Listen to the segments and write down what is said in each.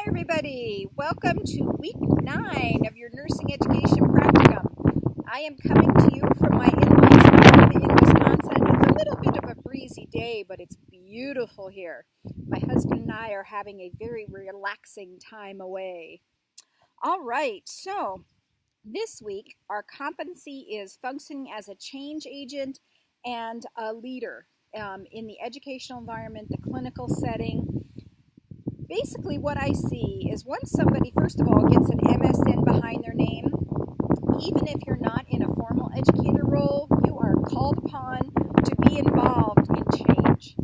everybody. Welcome to week 9 of your nursing education practicum. I am coming to you from my in-laws farm in Wisconsin. It's a little bit of a breezy day, but it's beautiful here. My husband and I are having a very relaxing time away. All right, so this week our competency is functioning as a change agent and a leader in the educational environment, the clinical setting. Basically what I see is once somebody, first of all, gets an MSN behind their name, even if you're not in a formal educator role, you are called upon to be involved in change.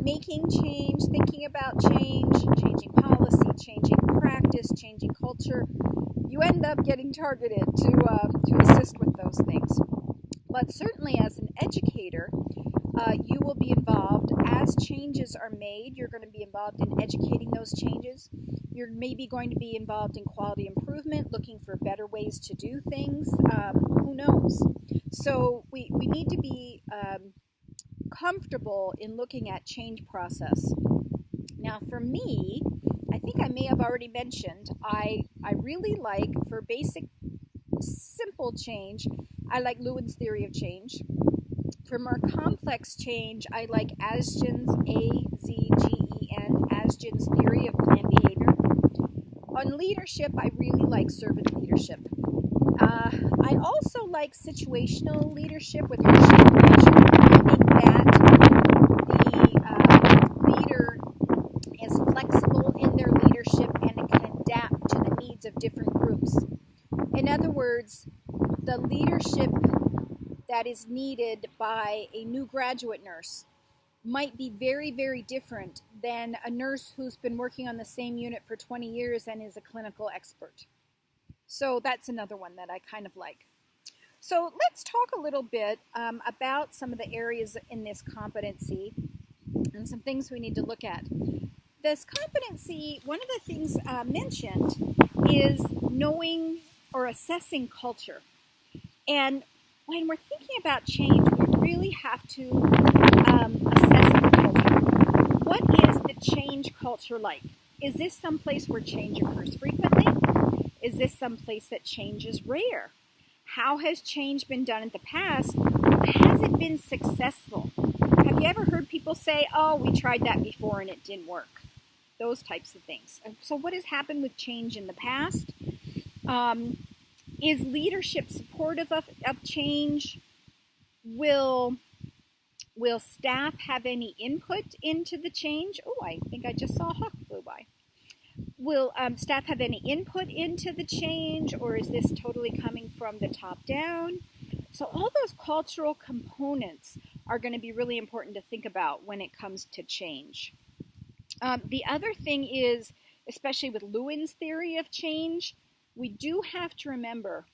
Making change, thinking about change, changing policy, changing practice, changing culture. You end up getting targeted to assist with those things. But certainly as an educator, you will be involved as changes are made. You're going to be involved in educating those changes. You're maybe going to be involved in quality improvement, looking for better ways to do things. Who knows? So we need to be comfortable in looking at change process. Now for me, I think I may have already mentioned, I really like, for basic, simple change, I like Lewin's theory of change. For more complex change, I like Azgen's, A-Z-G-E-N, Azgen's theory of planned behavior. On leadership, I really like servant leadership. I also like situational leadership with Hershey, meaning that the leader is flexible in their leadership and it can adapt to the needs of different groups. In other words, the leadership that is needed by a new graduate nurse might be very, very different than a nurse who's been working on the same unit for 20 years and is a clinical expert. So that's another one that I kind of like. So let's talk a little bit about some of the areas in this competency and some things we need to look at. This competency, one of the things mentioned is knowing or assessing culture. And when we're thinking about change, we really have to assess the culture. What is the change culture like? Is this someplace where change occurs frequently? Is this someplace that change is rare? How has change been done in the past? Has it been successful? Have you ever heard people say, oh, we tried that before and it didn't work? Those types of things. So what has happened with change in the past? Is leadership supportive of change? Will staff have any input into the change? Oh, I think I just saw a hawk flew by. Will staff have any input into the change, or is this totally coming from the top down? So all those cultural components are going to be really important to think about when it comes to change. The other thing is, especially with Lewin's theory of change, we do have to remember,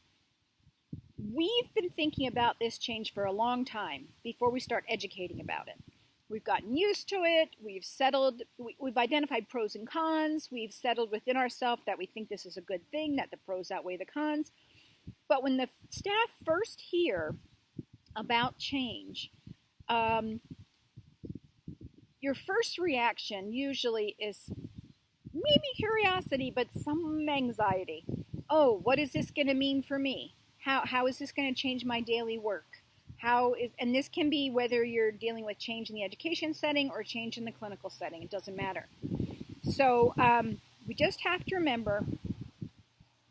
we've been thinking about this change for a long time before we start educating about it. We've gotten used to it, we've identified pros and cons, we've settled within ourselves that we think this is a good thing, that the pros outweigh the cons. But when the staff first hear about change, your first reaction usually is maybe curiosity, but some anxiety. Oh, what is this going to mean for me? How is this going to change my daily work? And this can be whether you're dealing with change in the education setting or change in the clinical setting. It doesn't matter. So we just have to remember,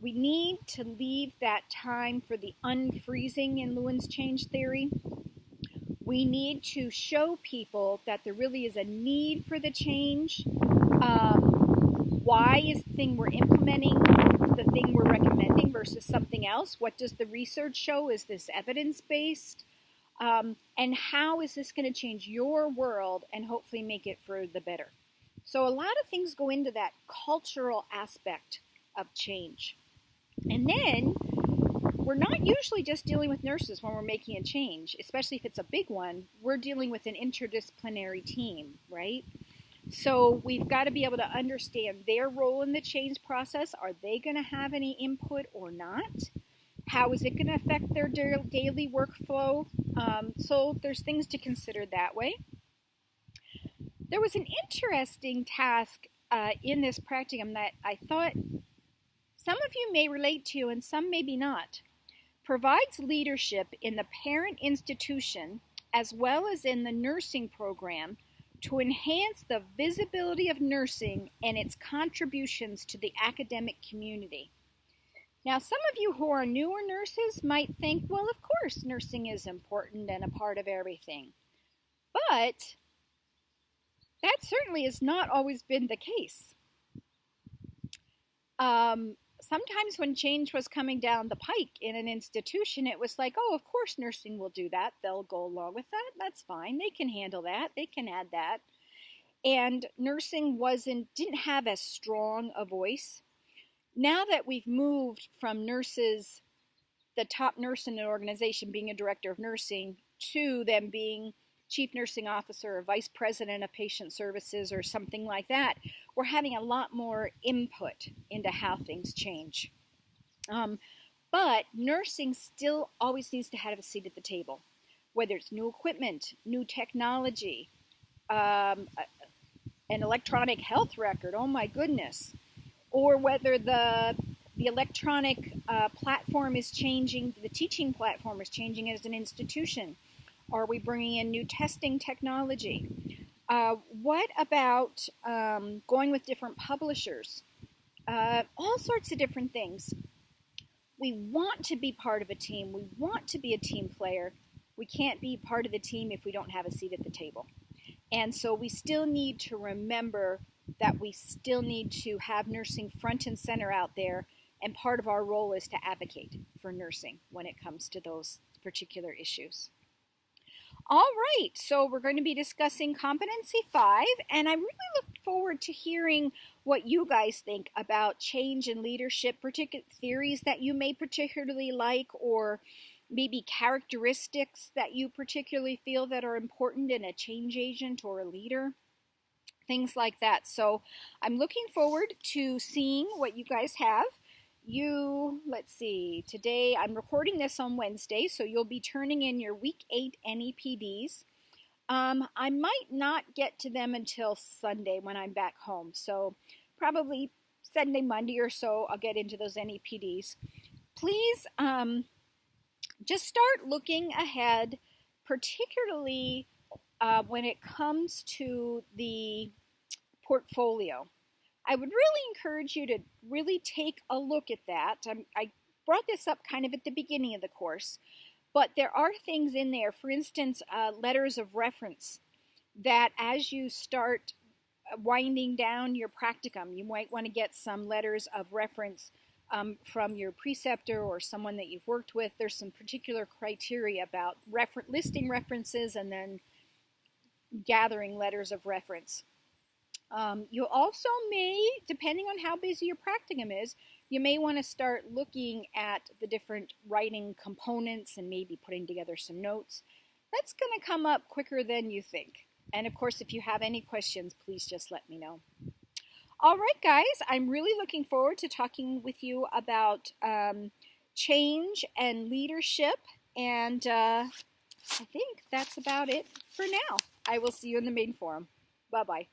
we need to leave that time for the unfreezing in Lewin's change theory. We need to show people that there really is a need for the change. Why is the thing we're implementing the thing we're recommending versus something else? What does the research show? Is this evidence-based? And how is this going to change your world and hopefully make it for the better? So a lot of things go into that cultural aspect of change. And then we're not usually just dealing with nurses when we're making a change, especially if it's a big one. We're dealing with an interdisciplinary team, right? So we've got to be able to understand their role in the change process. Are they going to have any input or not? How is it going to affect their daily workflow? So there's things to consider that way. There was an interesting task in this practicum that I thought some of you may relate to and some maybe not. Provides leadership in the parent institution as well as in the nursing program to enhance the visibility of nursing and its contributions to the academic community. Now, some of you who are newer nurses might think, well, of course, nursing is important and a part of everything. But that certainly has not always been the case. Sometimes when change was coming down the pike in an institution, it was like, oh, of course nursing will do that. They'll go along with that. That's fine. They can handle that. They can add that. And nursing didn't have as strong a voice. Now that we've moved from nurses, the top nurse in an organization being a director of nursing, to them being chief nursing officer or vice president of patient services or something like that, we're having a lot more input into how things change. But nursing still always needs to have a seat at the table, whether it's new equipment, new technology, an electronic health record, oh my goodness, or whether the electronic platform is changing, the teaching platform is changing as an institution. Are we bringing in new testing technology? What about going with different publishers? All sorts of different things. We want to be part of a team. We want to be a team player. We can't be part of the team if we don't have a seat at the table. And so we still need to remember that we still need to have nursing front and center out there. And part of our role is to advocate for nursing when it comes to those particular issues. All right, so we're going to be discussing Competency 5, and I really look forward to hearing what you guys think about change in leadership, particular theories that you may particularly like, or maybe characteristics that you particularly feel that are important in a change agent or a leader, things like that. So I'm looking forward to seeing what you guys have. Let's see, today I'm recording this on Wednesday, so you'll be turning in your Week 8 NEPDs. I might not get to them until Sunday when I'm back home, so probably Sunday, Monday or so, I'll get into those NEPDs. Please just start looking ahead, particularly when it comes to the portfolio. I would really encourage you to really take a look at that. I brought this up kind of at the beginning of the course, but there are things in there, for instance, letters of reference, that as you start winding down your practicum, you might want to get some letters of reference from your preceptor or someone that you've worked with. There's some particular criteria about listing references and then gathering letters of reference. You also may, depending on how busy your practicum is, you may want to start looking at the different writing components and maybe putting together some notes. That's going to come up quicker than you think. And of course, if you have any questions, please just let me know. All right, guys, I'm really looking forward to talking with you about change and leadership. And I think that's about it for now. I will see you in the main forum. Bye-bye.